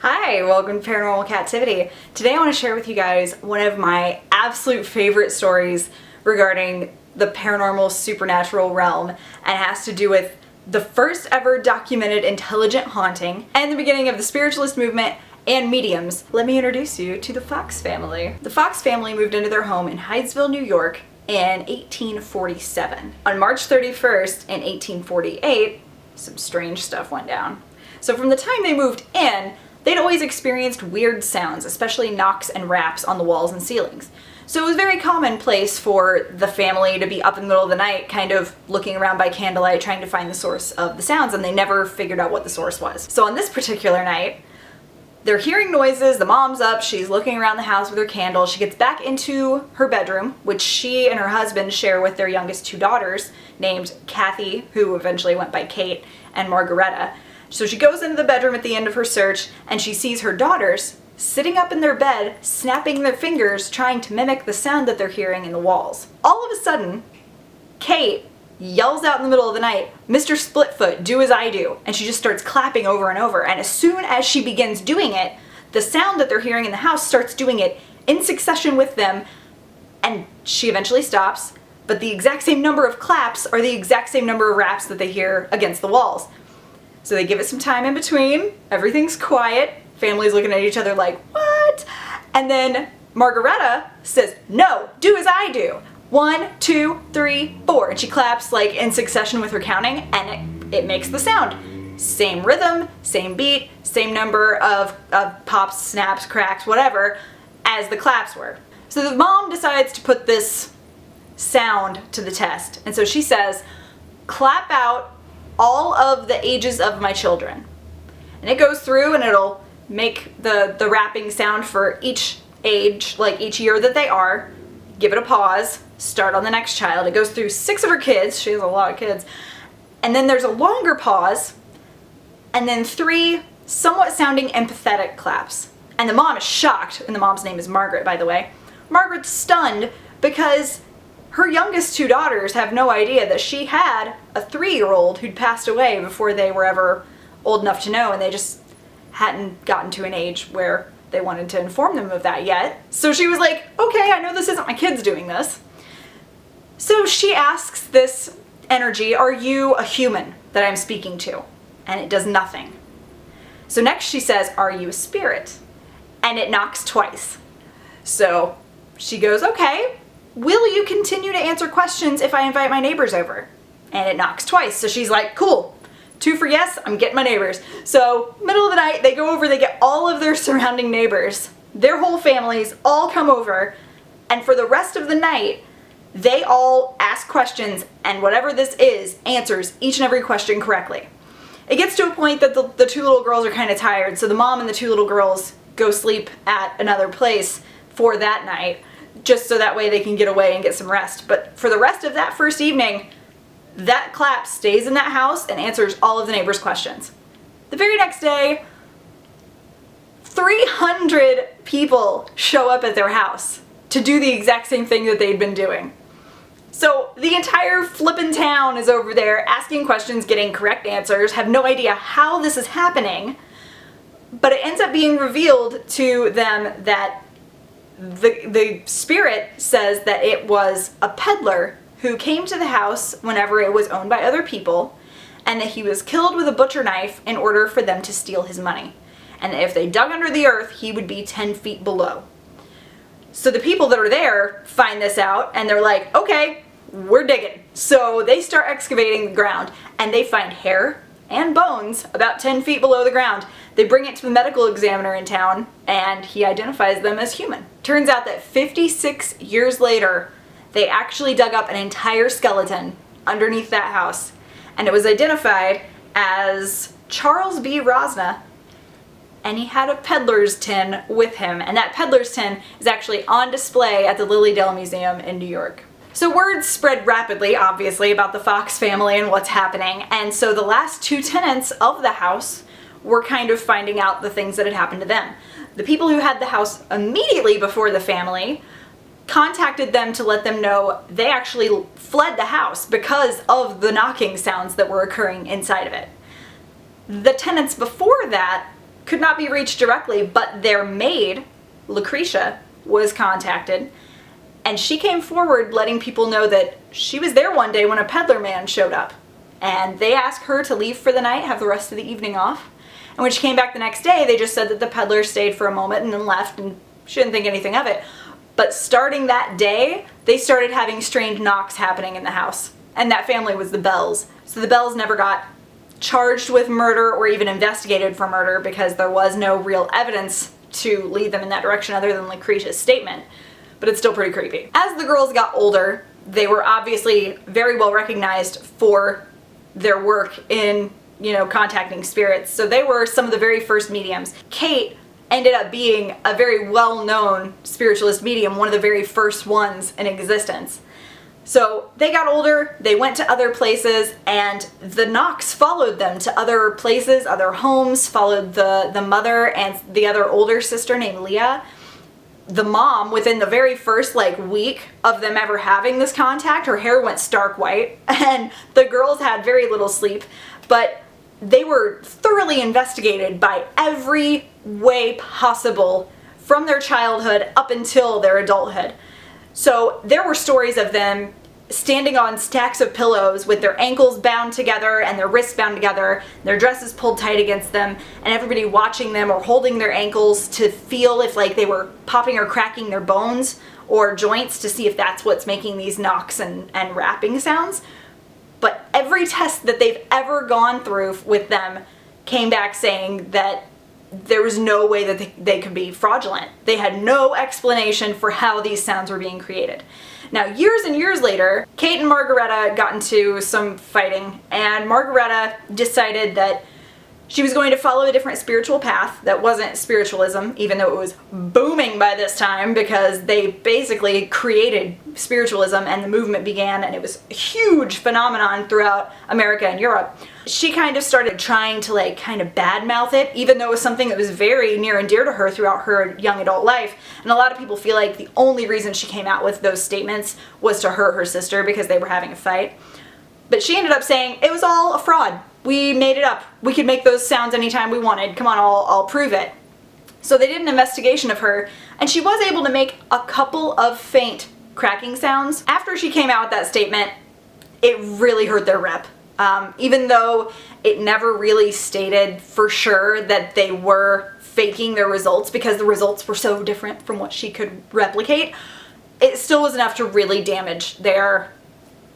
Hi, welcome to Paranormal Kativity. Today I want to share with you guys one of my absolute favorite stories regarding the paranormal supernatural realm, and it has to do with the first ever documented intelligent haunting and the beginning of the Spiritualist movement and mediums. Let me introduce you to the Fox family. The Fox family moved into their home in Hydesville, New York in 1847. On March 31st in 1848, some strange stuff went down. So from the time they moved in, they'd always experienced weird sounds, especially knocks and raps on the walls and ceilings. So it was very commonplace for the family to be up in the middle of the night, kind of looking around by candlelight, trying to find the source of the sounds, and they never figured out what the source was. So on this particular night, they're hearing noises, the mom's up, she's looking around the house with her candle, she gets back into her bedroom, which she and her husband share with their youngest two daughters, named Kathy, who eventually went by Kate, and Margaretta. So she goes into the bedroom at the end of her search, and she sees her daughters sitting up in their bed, snapping their fingers, trying to mimic the sound that they're hearing in the walls. All of a sudden, Kate yells out in the middle of the night, "Mr. Splitfoot, do as I do." And she just starts clapping over and over. And as soon as she begins doing it, the sound that they're hearing in the house starts doing it in succession with them, and she eventually stops. But the exact same number of claps are the exact same number of raps that they hear against the walls. So they give it some time in between, everything's quiet, family's looking at each other like, what? And then Margaretta says, "No, do as I do. 1, 2, 3, 4. And she claps like in succession with her counting, and it makes the sound. Same rhythm, same beat, same number of pops, snaps, cracks, whatever, as the claps were. So the mom decides to put this sound to the test. And so she says, "Clap out all of the ages of my children." And it goes through and it'll make the rapping sound for each age, like each year that they are, give it a pause, start on the next child. It goes through 6 of her kids, she has a lot of kids, and then there's a longer pause, and then 3 somewhat sounding empathetic claps. And the mom is shocked, and the mom's name is Margaret, by the way. Margaret's stunned because her youngest 2 daughters have no idea that she had a 3-year-old who'd passed away before they were ever old enough to know, and they just hadn't gotten to an age where they wanted to inform them of that yet. So she was like, okay, I know this isn't my kids doing this. So she asks this energy, "Are you a human that I'm speaking to?" And it does nothing. So next she says, "Are you a spirit?" And it knocks twice. So she goes, "Okay, will you continue to answer questions if I invite my neighbors over?" And it knocks twice. So she's like, cool, 2 for yes, I'm getting my neighbors. So middle of the night, they go over, they get all of their surrounding neighbors, their whole families all come over, and for the rest of the night, they all ask questions, and whatever this is answers each and every question correctly. It gets to a point that the 2 little girls are kind of tired, so the mom and the 2 little girls go sleep at another place for that night, just so that way they can get away and get some rest. But for the rest of that first evening, that clap stays in that house and answers all of the neighbors' questions. The very next day, 300 people show up at their house to do the exact same thing that they'd been doing. So the entire flippin' town is over there asking questions, getting correct answers, have no idea how this is happening, but it ends up being revealed to them that the spirit says that it was a peddler who came to the house whenever it was owned by other people, and that he was killed with a butcher knife in order for them to steal his money. And if they dug under the earth, he would be 10 feet below. So the people that are there find this out, and they're like, okay, we're digging. So they start excavating the ground, and they find hair and bones about 10 feet below the ground. They bring it to the medical examiner in town, and he identifies them as human. Turns out that 56 years later, they actually dug up an entire skeleton underneath that house, and it was identified as Charles B. Rosna, and he had a peddler's tin with him, and that peddler's tin is actually on display at the Lilydale Museum in New York. So word spread rapidly, obviously, about the Fox family and what's happening, and so the last 2 tenants of the house were kind of finding out the things that had happened to them. The people who had the house immediately before the family contacted them to let them know they actually fled the house because of the knocking sounds that were occurring inside of it. The tenants before that could not be reached directly, but their maid, Lucretia, was contacted, and she came forward letting people know that she was there one day when a peddler man showed up. And they asked her to leave for the night, have the rest of the evening off. And when she came back the next day, they just said that the peddler stayed for a moment and then left, and she didn't think anything of it. But starting that day, they started having strange knocks happening in the house. And that family was the Bells. So the Bells never got charged with murder or even investigated for murder because there was no real evidence to lead them in that direction other than Lucretia's statement. But it's still pretty creepy. As the girls got older, they were obviously very well recognized for their work in, contacting spirits. So they were some of the very first mediums. Kate ended up being a very well-known spiritualist medium, one of the very first ones in existence. So they got older, they went to other places, and the knocks followed them to other places, other homes, followed the mother and the other older sister named Leah. The mom, within the very first week of them ever having this contact, her hair went stark white, and the girls had very little sleep, but they were thoroughly investigated by every way possible from their childhood up until their adulthood. So there were stories of them standing on stacks of pillows with their ankles bound together and their wrists bound together, their dresses pulled tight against them, and everybody watching them or holding their ankles to feel if they were popping or cracking their bones or joints to see if that's what's making these knocks and rapping sounds. But every test that they've ever gone through with them came back saying that there was no way that they could be fraudulent. They had no explanation for how these sounds were being created. Now, years and years later, Kate and Margaretta got into some fighting, and Margaretta decided that she was going to follow a different spiritual path that wasn't spiritualism, even though it was booming by this time because they basically created spiritualism and the movement began, and it was a huge phenomenon throughout America and Europe. She kind of started trying to kind of badmouth it, even though it was something that was very near and dear to her throughout her young adult life. And a lot of people feel like the only reason she came out with those statements was to hurt her sister because they were having a fight. But she ended up saying it was all a fraud. We made it up. We could make those sounds anytime we wanted. Come on, I'll prove it. So they did an investigation of her, and she was able to make a couple of faint cracking sounds. After she came out with that statement, it really hurt their rep. Even though it never really stated for sure that they were faking their results because the results were so different from what she could replicate, it still was enough to really damage their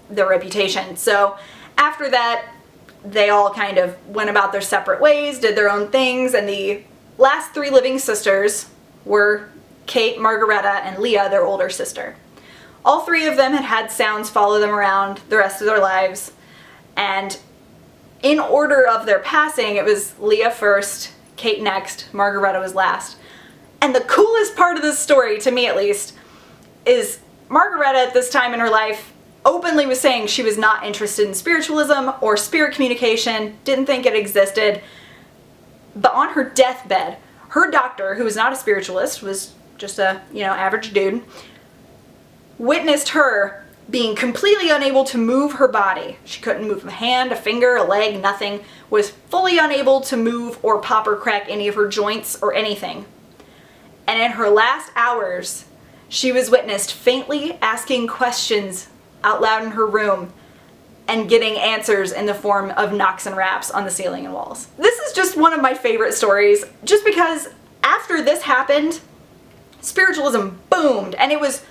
reputation. So after that, they all kind of went about their separate ways, did their own things, and the last three living sisters were Kate, Margaretta, and Leah, their older sister. All three of them had had sounds follow them around the rest of their lives, and in order of their passing, it was Leah first, Kate next, Margaretta was last. And the coolest part of this story, to me at least, is Margaretta at this time in her life openly was saying she was not interested in spiritualism or spirit communication, didn't think it existed. But on her deathbed, her doctor, who was not a spiritualist, was just a, average dude, witnessed her being completely unable to move her body. She couldn't move a hand, a finger, a leg, nothing. Was fully unable to move or pop or crack any of her joints or anything. And in her last hours, she was witnessed faintly asking questions out loud in her room and getting answers in the form of knocks and raps on the ceiling and walls. This is just one of my favorite stories, just because after this happened, spiritualism boomed, and it was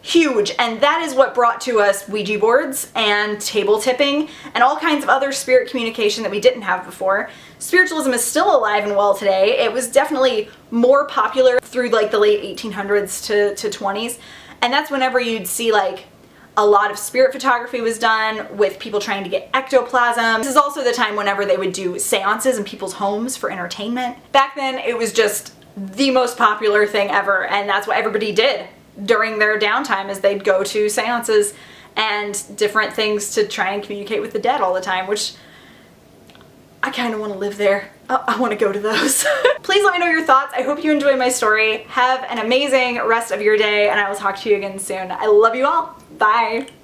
huge, and that is what brought to us Ouija boards and table tipping and all kinds of other spirit communication that we didn't have before. Spiritualism is still alive and well today. It was definitely more popular through the late 1800s to 20s, and that's whenever you'd see a lot of spirit photography was done with people trying to get ectoplasm. This is also the time whenever they would do seances in people's homes for entertainment. Back then, it was just the most popular thing ever, and that's what everybody did during their downtime, is they'd go to seances and different things to try and communicate with the dead all the time, which I kind of want to live there. I want to go to those. Please let me know your thoughts. I hope you enjoyed my story. Have an amazing rest of your day, and I will talk to you again soon. I love you all. Bye.